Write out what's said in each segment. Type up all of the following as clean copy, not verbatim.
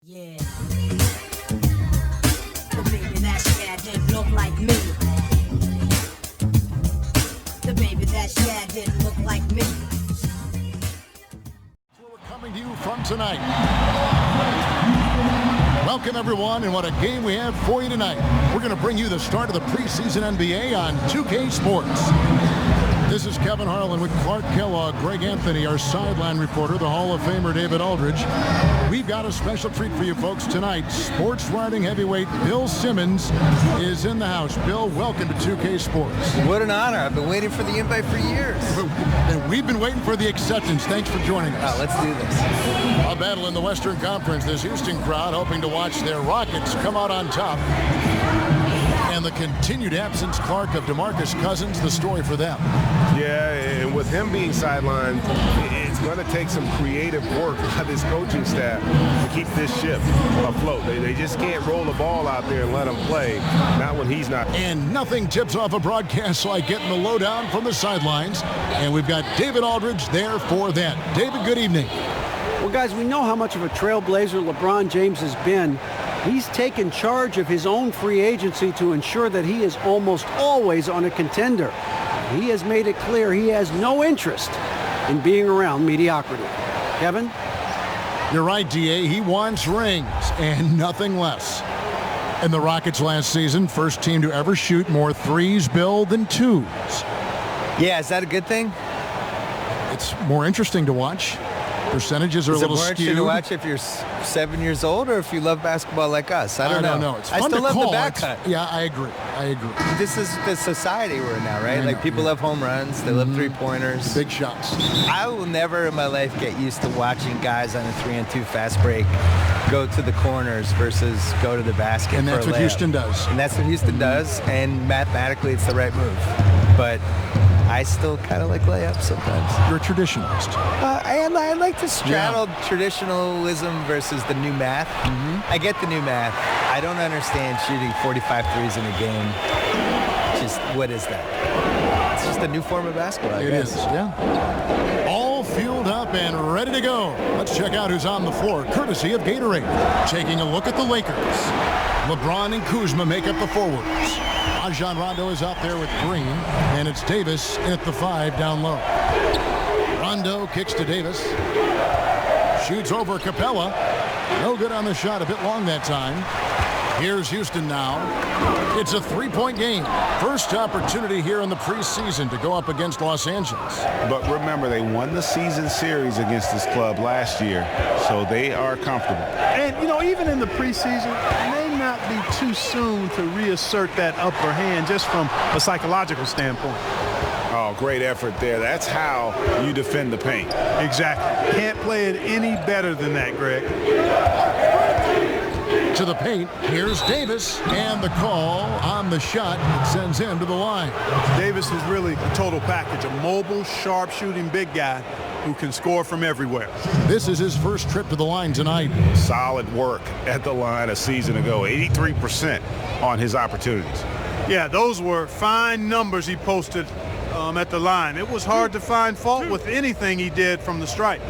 Yeah. The baby that she had didn't look like me. The baby that she had didn't look like me. We're coming to you from tonight. Welcome everyone, and what a game we have for you tonight. We're going to bring you the start of the preseason NBA on 2K Sports. This is Kevin Harlan with Clark Kellogg, Greg Anthony, our sideline reporter, the Hall of Famer David Aldridge. We've got a special treat for you folks tonight. Sports writing heavyweight Bill Simmons is in the house. Bill, welcome to 2K Sports. What an honor. I've been waiting for the invite for years. And we've been waiting for the acceptance. Thanks for joining us. Let's do this. A battle in the Western Conference. This Houston crowd hoping to watch their Rockets come out on top. And the continued absence, Clark, of DeMarcus Cousins, the story for them. Yeah, and with him being sidelined, it's going to take some creative work by this coaching staff to keep this ship afloat. They just can't roll the ball out there and let him play, not when he's not. And nothing tips off a broadcast like getting the lowdown from the sidelines. And we've got David Aldridge there for that. David, good evening. Well, guys, we know how much of a trailblazer LeBron James has been. He's taken charge of his own free agency to ensure that he is almost always on a contender. He has made it clear he has no interest in being around mediocrity. Kevin? You're right, D.A. He wants rings and nothing less. And the Rockets last season, first team to ever shoot more threes, Bill, than twos. Yeah, is that a good thing? It's more interesting to watch. Percentages are a little skewed. Is it more interesting to watch if you're 7 years old or if you love basketball like us? I don't know. It's fun I still to love call. the back cut. Yeah, I agree. This is the society we're in now, right? Like people love home runs. They love three-pointers. Big shots. I will never in my life get used to watching guys on a 3-on-2 fast break go to the corners versus go to the basket. And that's what Houston does. And that's what Houston does. And mathematically, it's the right move. But I still kind of like layups sometimes. You're a traditionalist. I like to straddle traditionalism versus the new math. I get the new math. I don't understand shooting 45 threes in a game. Just, what is that? It's just a new form of basketball, I guess. It is, yeah. All fueled up and ready to go. Let's check out who's on the floor, courtesy of Gatorade. Taking a look at the Lakers. LeBron and Kuzma make up the forwards. Rajon Rondo is out there with Green, and it's Davis in at the 5 down low. Rondo kicks to Davis. Shoots over Capella. No good on the shot, a bit long that time. Here's Houston now. It's a three-point game. First opportunity here in the preseason to go up against Los Angeles. But remember, they won the season series against this club last year, so they are comfortable. And, you know, even in the preseason, it may not be too soon to reassert that upper hand just from a psychological standpoint. Oh, great effort there. That's how you defend the paint. Exactly. Can't play it any better than that, Greg. To the paint, here's Davis, and the call on the shot sends him to the line. Davis is really a total package, a mobile, sharp-shooting big guy who can score from everywhere. This is his first trip to the line tonight. Solid work at the line a season ago, 83% on his opportunities. Yeah, those were fine numbers he posted at the line. It was hard to find fault with anything he did from the stripe.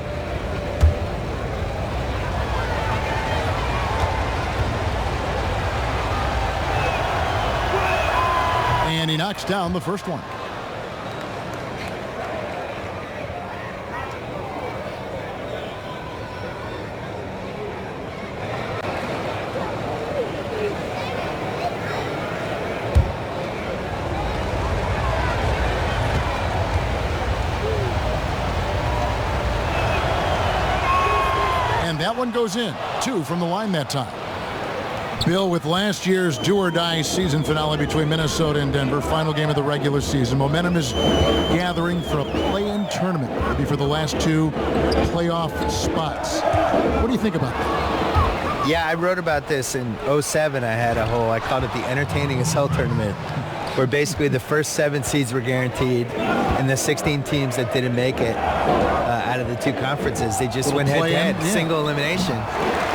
And he knocks down the first one. And that one goes in. 2 from the line that time. Bill, with last year's do-or-die season finale between Minnesota and Denver, final game of the regular season, momentum is gathering for a play-in tournament, maybe for the last 2 playoff spots. What do you think about that? Yeah, I wrote about this in 07. I called it the Entertaining as Hell tournament, where basically the first 7 seeds were guaranteed, and the 16 teams that didn't make it out of the 2 conferences, they just went head-to-head, single elimination.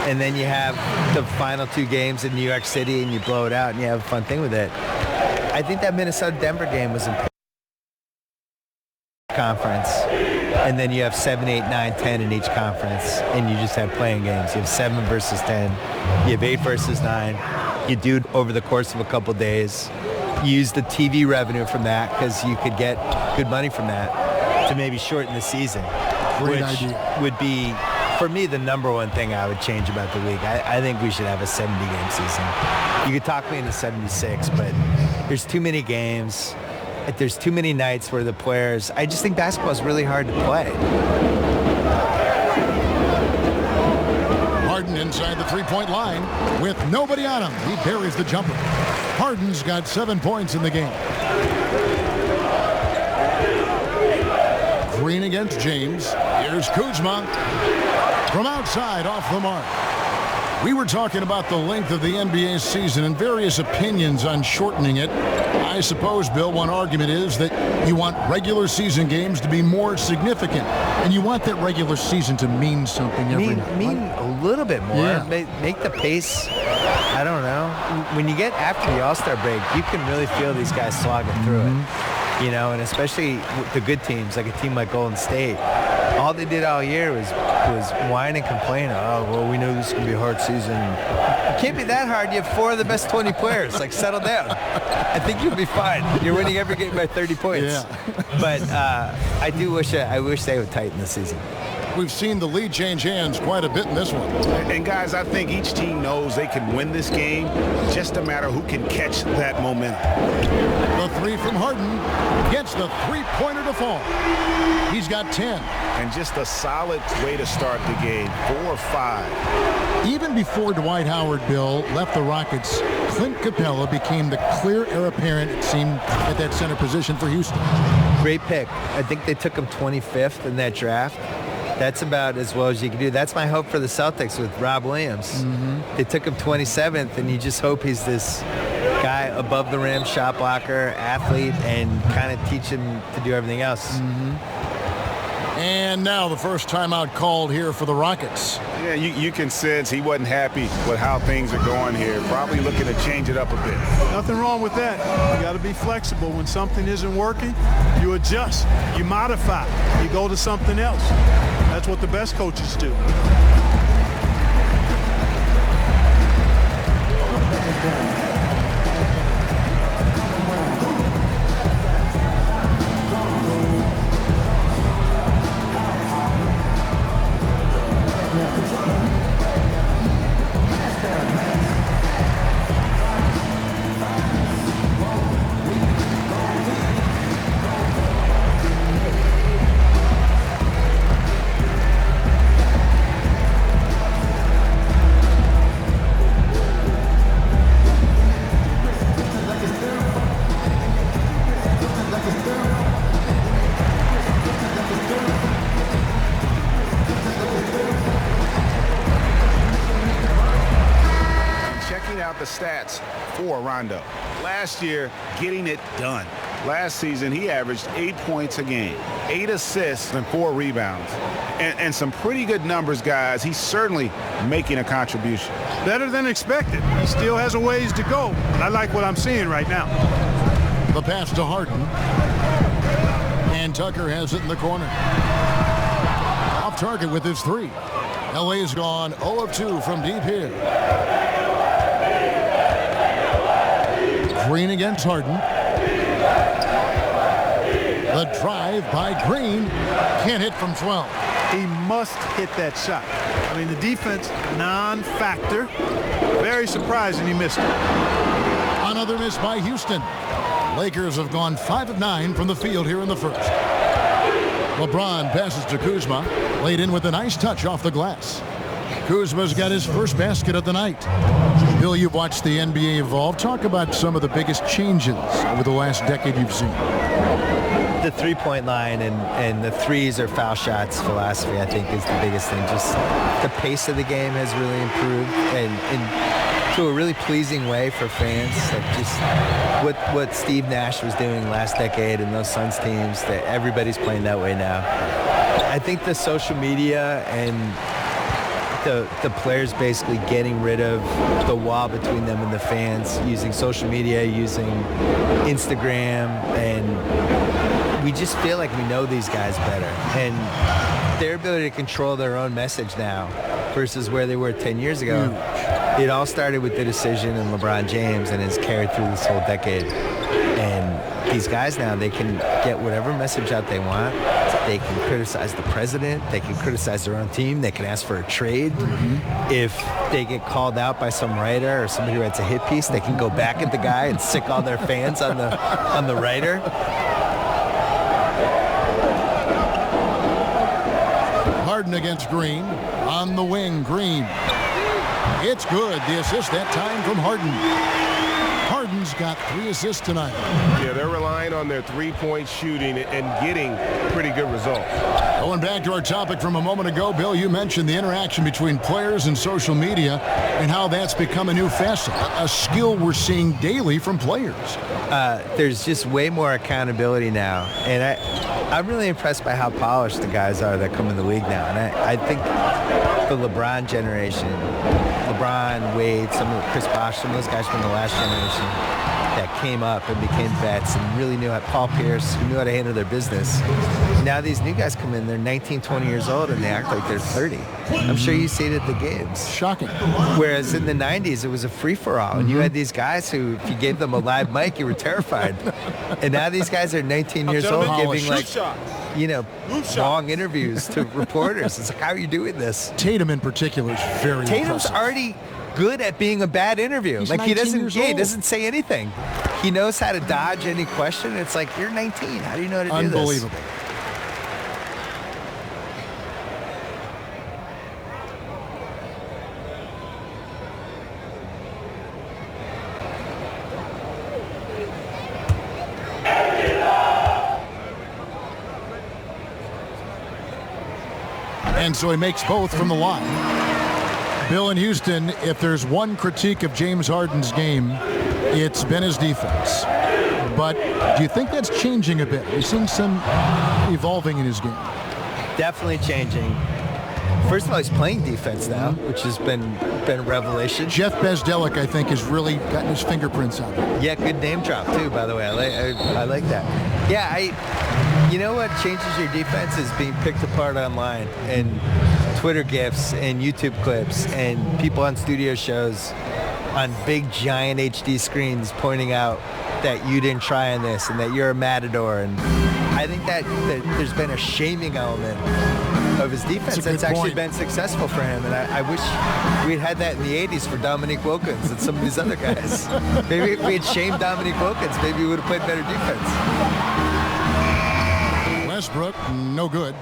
And then you have the final 2 games in New York City, and you blow it out, and you have a fun thing with it. I think that Minnesota-Denver game was in conference. And then you have 7, 8, 9, 10 in each conference, and you just have playing games. You have 7 versus 10. You have 8 versus 9. You do it over the course of a couple days. You use the TV revenue from that because you could get good money from that to maybe shorten the season. Great which idea. would be, for me, the number one thing I would change about the league. I think we should have a 70-game season. You could talk me into 76, but there's too many games. There's too many nights where the players, I just think basketball is really hard to play. Harden inside the three-point line with nobody on him. He buries the jumper. Harden's got 7 points in the game. Green against James. Here's Kuzma. From outside, off the mark. We were talking about the length of the NBA season and various opinions on shortening it. I suppose, Bill, one argument is that you want regular season games to be more significant, and you want that regular season to mean something every night. Mean a little bit more. Yeah. Make the pace, I don't know. When you get after the All-Star break, you can really feel these guys slogging through it. You know, and especially with the good teams, like a team like Golden State, all they did all year was whine and complain. Oh, well, we know this is going to be a hard season. It can't be that hard. You have 4 of the best 20 players. Like, settle down. I think you'll be fine. You're winning every game by 30 points. Yeah. But I wish they would tighten the season. We've seen the lead change hands quite a bit in this one. And guys, I think each team knows they can win this game. Just a matter who can catch that momentum. The three from Harden gets the three-pointer to fall. He's got 10. And just a solid way to start the game. 4 or 5. Even before Dwight Howard, Bill, left the Rockets, Clint Capella became the clear heir apparent, it seemed, at that center position for Houston. Great pick. I think they took him 25th in that draft. That's about as well as you can do. That's my hope for the Celtics with Rob Williams. They took him 27th, and you just hope he's this guy above the rim, shot blocker, athlete, and kind of teach him to do everything else. And now the first timeout called here for the Rockets. Yeah, you can sense he wasn't happy with how things are going here. Probably looking to change it up a bit. Nothing wrong with that. You got to be flexible. When something isn't working, you adjust, you modify, you go to something else. That's what the best coaches do. The stats for Rondo. Last year, getting it done. Last season, he averaged 8 points a game, 8 assists, and 4 rebounds. And some pretty good numbers, guys. He's certainly making a contribution. Better than expected. He still has a ways to go, but I like what I'm seeing right now. The pass to Harden. And Tucker has it in the corner. Off target with his 3. LA's gone 0 of 2 from deep here. Green against Harden. The drive by Green. Can't hit from 12. He must hit that shot. I mean, the defense, non-factor. Very surprising he missed it. Another miss by Houston. Lakers have gone 5 of 9 from the field here in the first. LeBron passes to Kuzma. Laid in with a nice touch off the glass. Kuzma's got his first basket of the night. Bill, you've watched the NBA evolve. Talk about some of the biggest changes over the last decade you've seen. The three-point line and the threes or foul shots philosophy, I think, is the biggest thing. Just the pace of the game has really improved and to a really pleasing way for fans. Like just what Steve Nash was doing last decade and those Suns teams, that everybody's playing that way now. I think the social media and the players basically getting rid of the wall between them and the fans, using social media, using Instagram, and we just feel like we know these guys better. And their ability to control their own message now versus where they were 10 years ago, it all started with the decision in LeBron James and has carried through this whole decade. And these guys now, they can get whatever message out they want. They can criticize the president. They can criticize their own team. They can ask for a trade. If they get called out by some writer or somebody who writes a hit piece, they can go back at the guy and sick all their fans on the writer. Harden against Green. On the wing, Green. It's good. The assist that time from Harden. Harden's got 3 assists tonight. Yeah, they're relying on their three-point shooting and getting pretty good results. Going back to our topic from a moment ago, Bill, you mentioned the interaction between players and social media and how that's become a new facet, a skill we're seeing daily from players. There's just way more accountability now. And I'm really impressed by how polished the guys are that come in the league now. And I think the LeBron generation, LeBron, Wade, Chris Bosh, some of those guys from the last generation that came up and became vets and really knew how, Paul Pierce, who knew how to handle their business. Now these new guys come in, they're 19, 20 years old, and they act like they're 30. I'm sure you see it at the games. Shocking. Whereas in the 90s, it was a free-for-all, and you had these guys who, if you gave them a live mic, you were terrified. And now these guys are 19 years old giving, like, long interviews to reporters. It's like, how are you doing this? Tatum in particular is very Tatum's impressive. Already good at being a bad interview. He's like he 19 years old. he doesn't say anything. He knows how to dodge any question. It's like, you're 19. How do you know how to do this? Unbelievable. And so he makes both from the line. Bill in Houston, if there's one critique of James Harden's game, it's been his defense. But do you think that's changing a bit? We're seeing some evolving in his game. Definitely changing. First of all, he's playing defense now, which has been a revelation. Jeff Bezdelic, I think, has really gotten his fingerprints on it. Yeah, good name drop too, by the way. I like that. Yeah, you know what changes your defense is being picked apart online and Twitter GIFs and YouTube clips and people on studio shows on big giant HD screens pointing out that you didn't try on this and that you're a matador. And I think that there's been a shaming element of his defense that's actually been successful for him. And I wish we'd had that in the 80s for Dominique Wilkins and some of these other guys. Maybe if we had shamed Dominique Wilkins, maybe we would have played better defense. Westbrook, no good.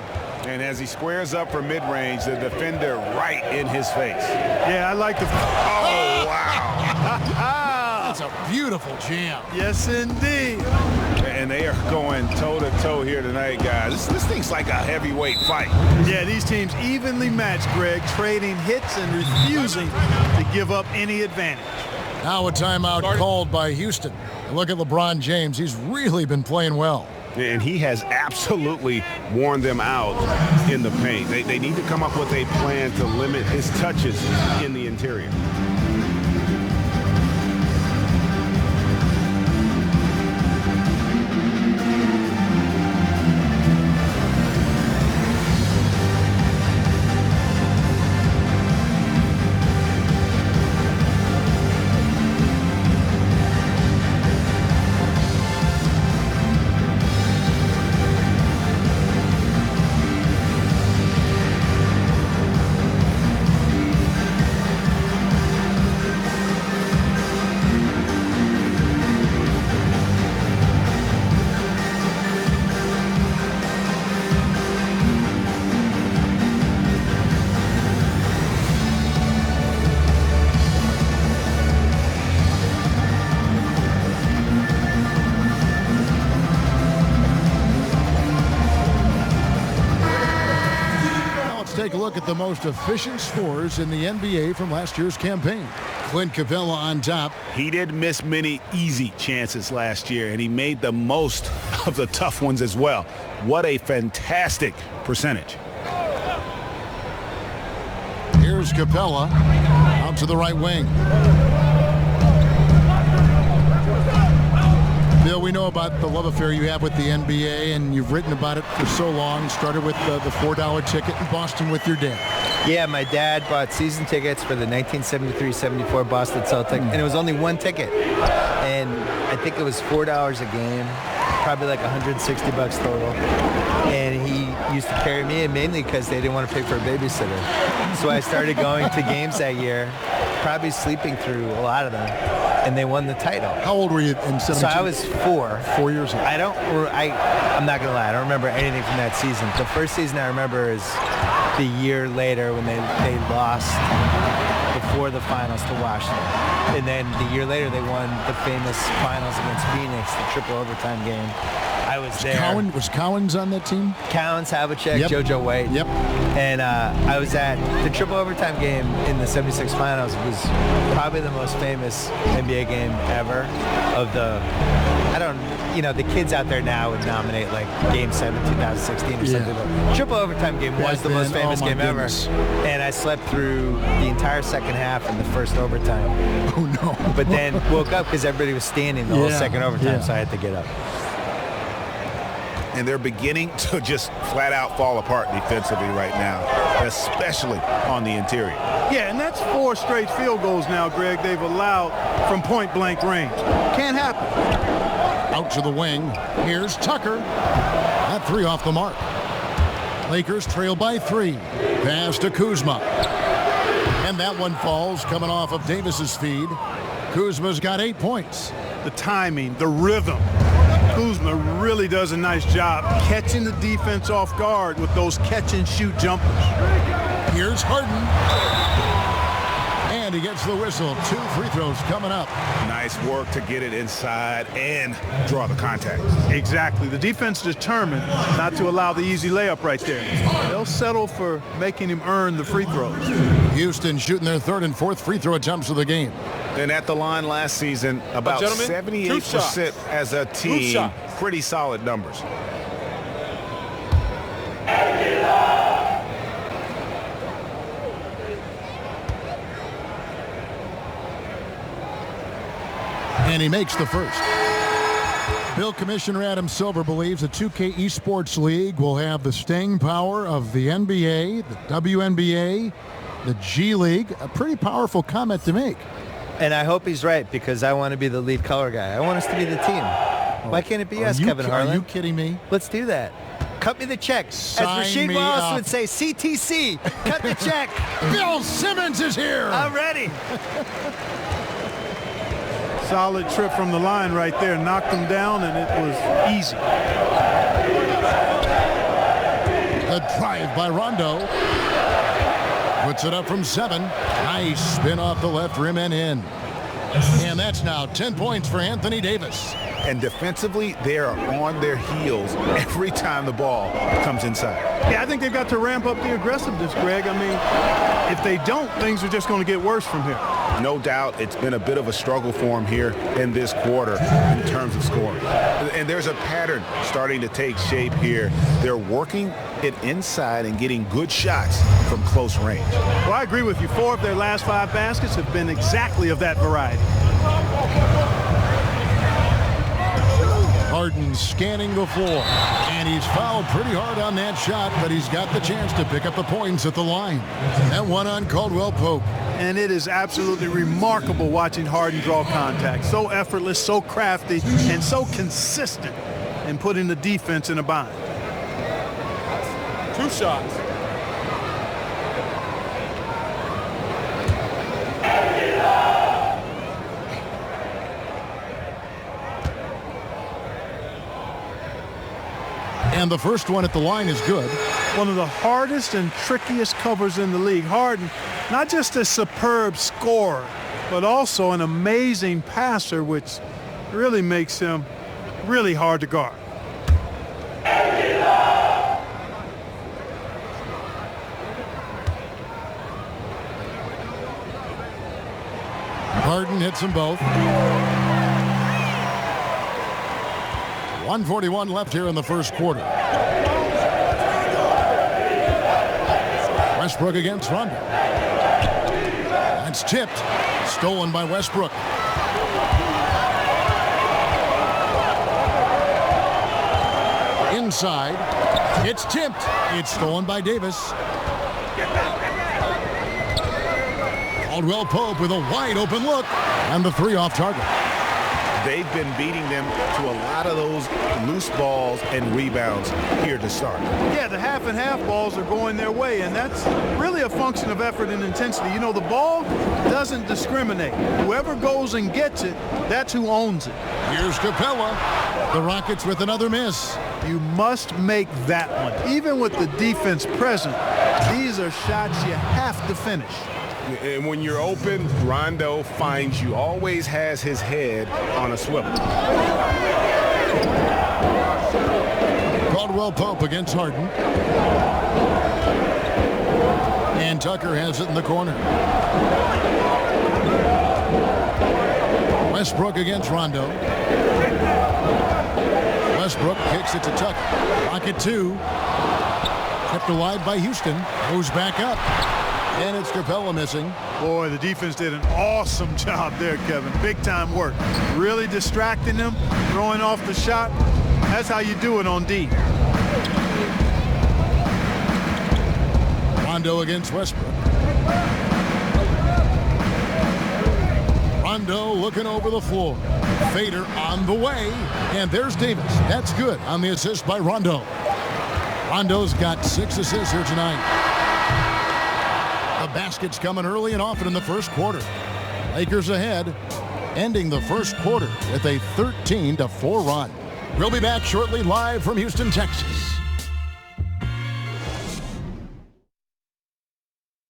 And as he squares up for mid-range, the defender right in his face. Yeah, I like the... Oh, wow. That's a beautiful jam. Yes, indeed. And they are going toe-to-toe here tonight, guys. This thing's like a heavyweight fight. Yeah, these teams evenly matched, Greg, trading hits and refusing to give up any advantage. Now a timeout called by Houston. Look at LeBron James. He's really been playing well. And he has absolutely worn them out in the paint. They need to come up with a plan to limit his touches in the interior. Take a look at the most efficient scorers in the NBA from last year's campaign. Clint Capella on top. He didn't miss many easy chances last year, and he made the most of the tough ones as well. What a fantastic percentage. Here's Capella out to the right wing. Bill, we we know about the love affair you have with the NBA, and you've written about it for so long. Started with the $4 ticket in Boston with your dad. Yeah, my dad bought season tickets for the 1973-74 Boston Celtics, and it was only one ticket. And I think it was $4 a game, probably like $160 total. And he used to carry me in mainly because they didn't want to pay for a babysitter. So I started going to games that year, probably sleeping through a lot of them, and they won the title. How old were you in 17? So I was 4. 4 years old. I'm not gonna lie, I don't remember anything from that season. The first season I remember is the year later when they lost before the finals to Washington. And then the year later they won the famous finals against Phoenix, the triple overtime game. I was there. Was Cowens on that team? Cowens, Havlicek, Yep. JoJo White. Yep. And I was at the triple overtime game in the 76 finals. It was probably the most famous NBA game ever of the, the kids out there now would nominate like Game 7 2016 or something. But triple overtime game was the most famous game ever. And I slept through the entire second half and the first overtime. Oh, no. But then woke up because everybody was standing the whole second overtime, so I had to get up. And they're beginning to just flat out fall apart defensively right now, especially on the interior. Yeah, and that's 4 straight field goals now, Greg, they've allowed from point-blank range. Can't happen. Out to the wing. Here's Tucker. That 3 off the mark. Lakers trail by 3. Pass to Kuzma. And that one falls coming off of Davis's feed. Kuzma's got 8 points. The timing, the rhythm. Kuzma really does a nice job catching the defense off guard with those catch-and-shoot jumpers. Here's Harden. And he gets the whistle. 2 free throws coming up. Nice work to get it inside and draw the contact. Exactly. The defense determined not to allow the easy layup right there. They'll settle for making him earn the free throws. Houston shooting their 3rd and 4th free throw attempts of the game. And at the line last season, about 78% as a team. Pretty solid numbers. And he makes the first. Bill Commissioner Adam Silver believes the 2K Esports League will have the staying power of the NBA, the WNBA, the G League. A pretty powerful comment to make. And I hope he's right, because I want to be the lead color guy. I want us to be the team. Why can't it be us, Kevin Harlan? Are you kidding me? Let's do that. Cut me the check. Sign As Rasheed me Wallace up. would say, CTC, cut the check. Bill Simmons is here. I'm ready. Solid trip from the line right there. Knocked him down, and it was easy. The drive by Rondo. Puts it up from 7. Nice spin off the left rim and in. And that's now 10 points for Anthony Davis. And defensively, they are on their heels every time the ball comes inside. Yeah, I think they've got to ramp up the aggressiveness, Greg. I mean, if they don't, things are just going to get worse from here. No doubt it's been a bit of a struggle for them here in this quarter in terms of scoring. And there's a pattern starting to take shape here. They're working it inside and getting good shots from close range. Well, I agree with you. 4 of their last 5 baskets have been exactly of that variety. Harden scanning the floor, and he's fouled pretty hard on that shot, but he's got the chance to pick up the points at the line. That one on Caldwell Pope. And it is absolutely remarkable watching Harden draw contact. So effortless, so crafty, and so consistent in putting the defense in a bind. 2 shots. And the first one at the line is good. One of the hardest and trickiest covers in the league. Harden, not just a superb scorer, but also an amazing passer, which really makes him really hard to guard. Harden hits them both. 1:41 left here in the first quarter. Westbrook against Rondo. That's tipped. Stolen by Westbrook. inside. It's tipped. It's stolen by Davis. Caldwell Pope with a wide open look. And the three off target. They've been beating them to a lot of those loose balls and rebounds here to start. Yeah, the half and half balls are going their way, and that's really a function of effort and intensity. You know, the ball doesn't discriminate. Whoever goes and gets it, that's who owns it. Here's Capella. The Rockets with another miss. You must make that one. Even with the defense present, these are shots you have to finish. And when you're open, Rondo finds you, always has his head on a swivel. Caldwell Pope against Harden. And Tucker has it in the corner. Westbrook against Rondo. Westbrook kicks it to Tucker. Rocket 2. Kept alive by Houston. Moves back up. And it's Capella missing. Boy, the defense did an awesome job there, Kevin. Big time work. Really distracting them, throwing off the shot. That's how you do it on D. Rondo against Westbrook. Rondo looking over the floor. Fader on the way. And there's Davis. That's good on the assist by Rondo. Rondo's got 6 assists here tonight. The basket's coming early and often in the first quarter. Lakers ahead, ending the first quarter with a 13-4 run. We'll be back shortly live from Houston, Texas.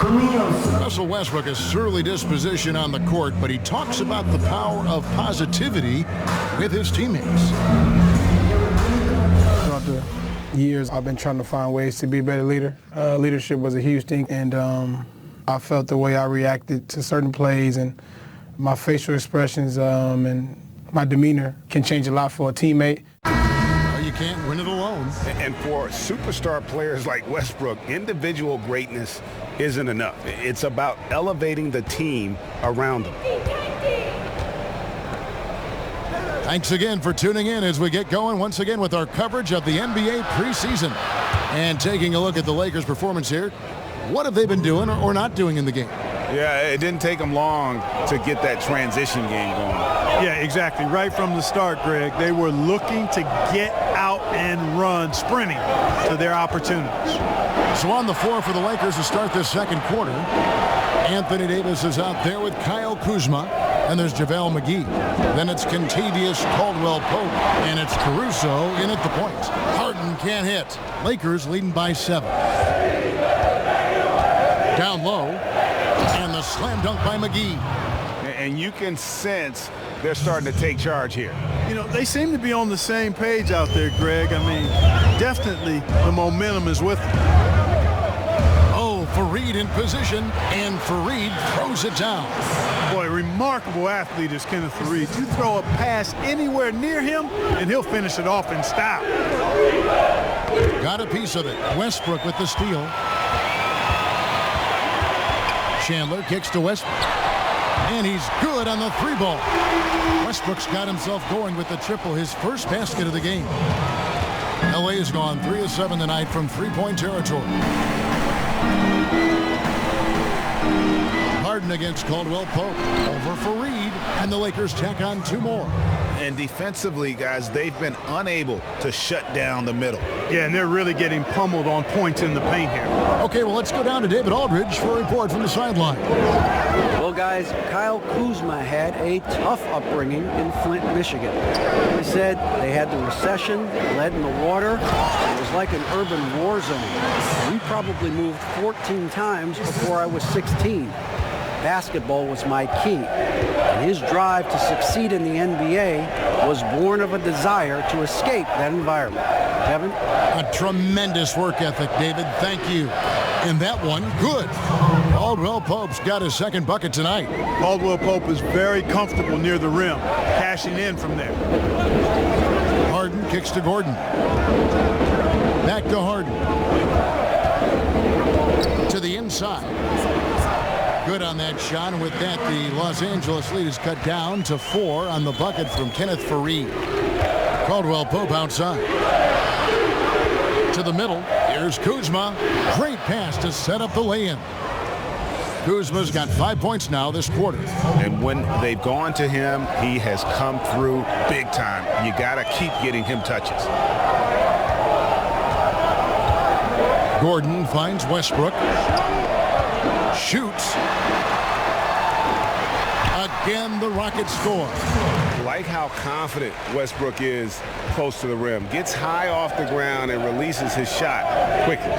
Russell Westbrook has surly disposition on the court, but he talks about the power of positivity with his teammates. Throughout the years, I've been trying to find ways to be a better leader. Leadership was a huge thing, and I felt the way I reacted to certain plays and my facial expressions and my demeanor can change a lot for a teammate. You can't win it alone. And for superstar players like Westbrook, individual greatness isn't enough. It's about elevating the team around them. Thanks again for tuning in as we get going once again with our coverage of the NBA preseason. And taking a look at the Lakers' performance here. What have they been doing or not doing in the game? Yeah, it didn't take them long to get that transition game going. Yeah, exactly. Right from the start, Greg, they were looking to get out and run, sprinting to their opportunities. So on the floor for the Lakers to start this second quarter, Anthony Davis is out there with Kyle Kuzma, and there's JaVale McGee. Then it's Kentavious Caldwell-Pope, and it's Caruso in at the point. Harden can't hit. Lakers leading by 7. Down low, and the slam dunk by McGee. And you can sense they're starting to take charge here. You know, they seem to be on the same page out there, Greg. I mean, definitely the momentum is with them. Oh, Fareed in position, and Fareed throws it down. Boy, remarkable athlete is Kenneth Fareed. You throw a pass anywhere near him, and he'll finish it off in style. Got a piece of it. Westbrook with the steal. Chandler kicks to Westbrook. And he's good on the 3 ball. Westbrook's got himself going with the triple, his first basket of the game. LA has gone 3 of 7 tonight from 3-point territory. Harden against Caldwell-Pope. Over Fareed, and the Lakers tack on 2 more. And defensively, guys, they've been unable to shut down the middle. Yeah, and they're really getting pummeled on points in the paint here. Okay, well, let's go down to David Aldridge for a report from the sideline. Well, guys, Kyle Kuzma had a tough upbringing in Flint, Michigan. They said they had the recession, lead in the water. It was like an urban war zone. We probably moved 14 times before I was 16. Basketball was my key. And his drive to succeed in the NBA was born of a desire to escape that environment. Kevin? A tremendous work ethic, David. Thank you. And that one, good. Caldwell-Pope's got his second bucket tonight. Caldwell-Pope is very comfortable near the rim, cashing in from there. Harden kicks to Gordon. Back to Harden. To the inside. Good on that shot, and with that, the Los Angeles lead is cut down to 4 on the bucket from Kenneth Fareed. Caldwell-Pope outside. To the middle, here's Kuzma. Great pass to set up the lay-in. Kuzma's got 5 points now this quarter. And when they've gone to him, he has come through big time. You got to keep getting him touches. Gordon finds Westbrook. Shoots. Again, the Rockets score. Like how confident Westbrook is close to the rim. Gets high off the ground and releases his shot quickly.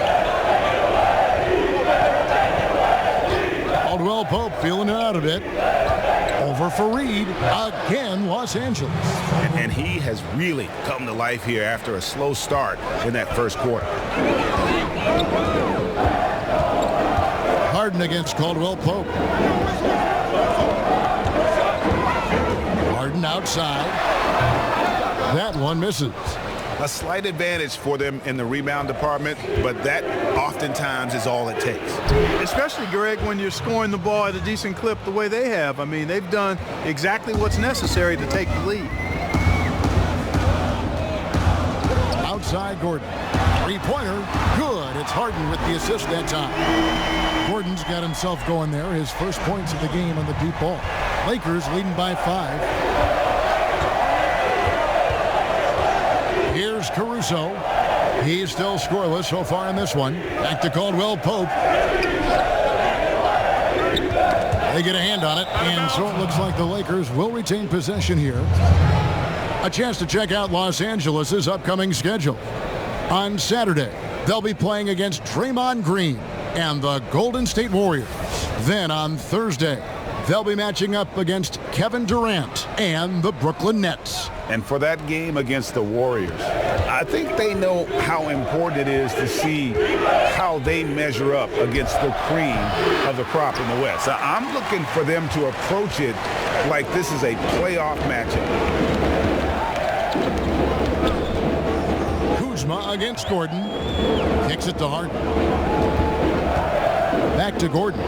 Caldwell Pope feeling it out a bit. Over for Reed. Again, Los Angeles. And he has really come to life here after a slow start in that first quarter. Harden against Caldwell Pope. Harden outside. That one misses. A slight advantage for them in the rebound department, but that oftentimes is all it takes. Especially, Greg, when you're scoring the ball at a decent clip the way they have. I mean, they've done exactly what's necessary to take the lead. Outside Gordon. Three-pointer. Good. It's Harden with the assist that time. Gordon's got himself going there. His first points of the game on the deep ball. Lakers leading by 5. Here's Caruso. He's still scoreless so far in this one. Back to Caldwell Pope. They get a hand on it, and so it looks like the Lakers will retain possession here. A chance to check out Los Angeles' upcoming schedule. On Saturday, they'll be playing against Draymond Green and the Golden State Warriors. Then on Thursday, they'll be matching up against Kevin Durant and the Brooklyn Nets. And for that game against the Warriors, I think they know how important it is to see how they measure up against the cream of the crop in the West. So I'm looking for them to approach it like this is a playoff matchup. Kuzma against Gordon. Kicks it to Harden. Back to Gordon.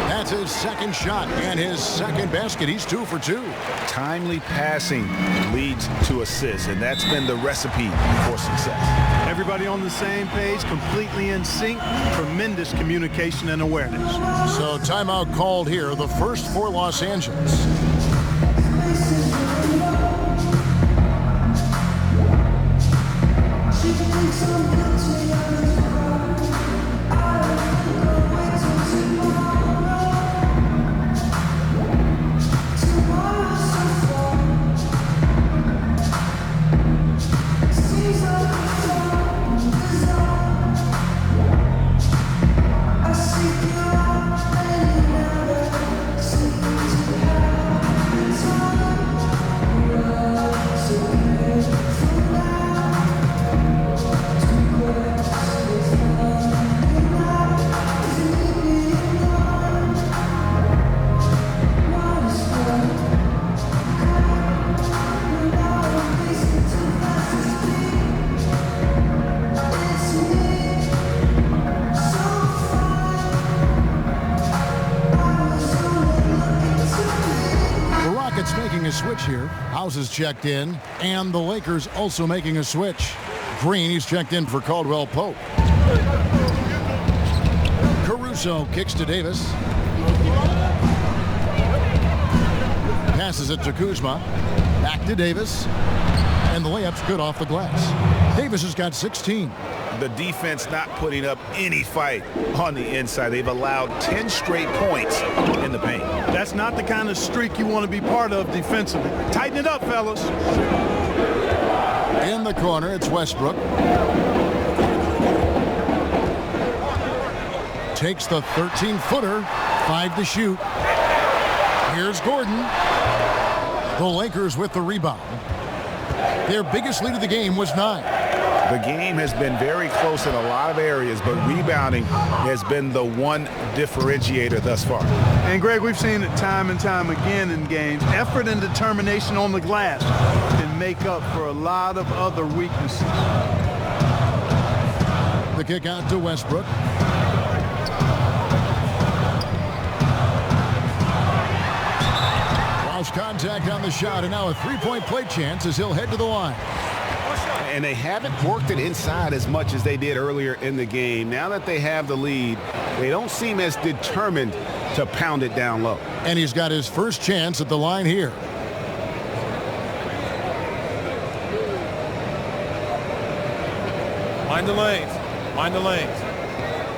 That's his second shot and his second basket. He's 2 for 2. Timely passing leads to assists, and that's been the recipe for success. Everybody on the same page, completely in sync, tremendous communication and awareness. So timeout called here, the first for Los Angeles. Switch here. House is checked in, and the Lakers also making a switch. Green, he's checked in for Caldwell Pope. Caruso kicks to Davis. Passes it to Kuzma. Back to Davis. And the layup's good off the glass. Davis has got 16. The defense not putting up any fight on the inside. They've allowed 10 straight points in the paint. That's not the kind of streak you want to be part of defensively. Tighten it up, fellas. In the corner, it's Westbrook. Takes the 13-footer, 5 to shoot. Here's Gordon. The Lakers with the rebound. Their biggest lead of the game was 9. The game has been very close in a lot of areas, but rebounding has been the one differentiator thus far. And, Greg, we've seen it time and time again in games. Effort and determination on the glass can make up for a lot of other weaknesses. The kick out to Westbrook. Lost contact on the shot, and now a three-point play chance as he'll head to the line. And they haven't worked it inside as much as they did earlier in the game. Now that they have the lead, they don't seem as determined to pound it down low. And he's got his first chance at the line here. Mind the lanes. Mind the lanes.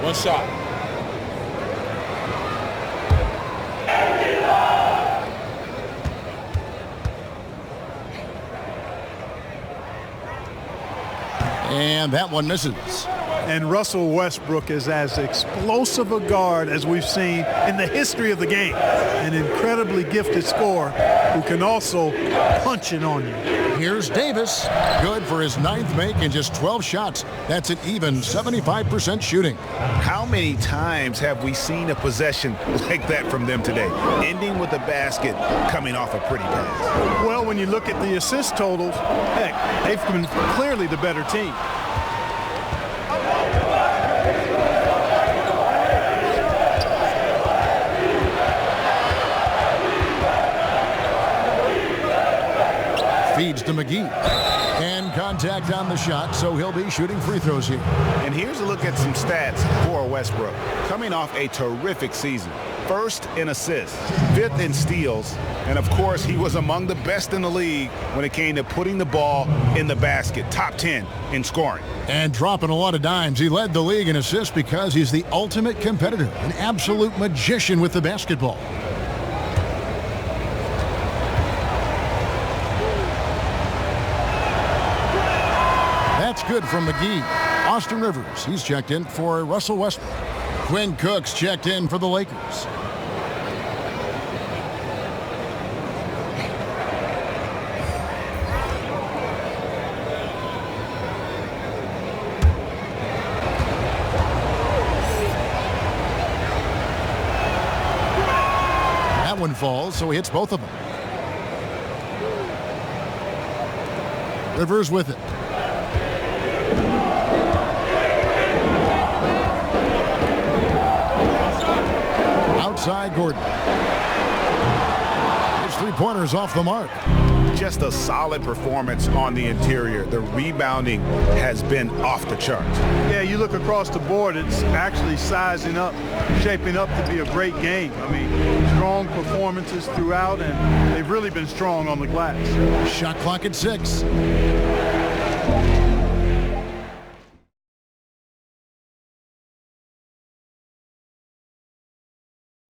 One shot. And that one misses. And Russell Westbrook is as explosive a guard as we've seen in the history of the game. An incredibly gifted scorer who can also punch it on you. Here's Davis. Good for his 9th make in just 12 shots. That's an even 75% shooting. How many times have we seen a possession like that from them today? Ending with a basket, coming off a pretty pass. Well, when you look at the assist totals, heck, they've been clearly the better team. Feeds to McGee. And contact on the shot, so he'll be shooting free throws here. And here's a look at some stats for Westbrook. Coming off a terrific season. 1st in assists, 5th in steals, and of course he was among the best in the league when it came to putting the ball in the basket. Top 10 in scoring. And dropping a lot of dimes. He led the league in assists because he's the ultimate competitor, an absolute magician with the basketball. That's good from McGee. Austin Rivers, he's checked in for Russell Westbrook. Quinn Cook's checked in for the Lakers. That one falls, so he hits both of them. Rivers with it. Outside Gordon. His 3-pointers off the mark. Just a solid performance on the interior. The rebounding has been off the charts. Yeah, you look across the board, it's actually sizing up, shaping up to be a great game. I mean, strong performances throughout, and they've really been strong on the glass. Shot clock at 6.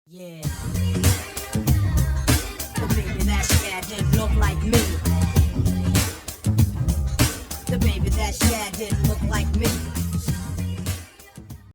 Yeah.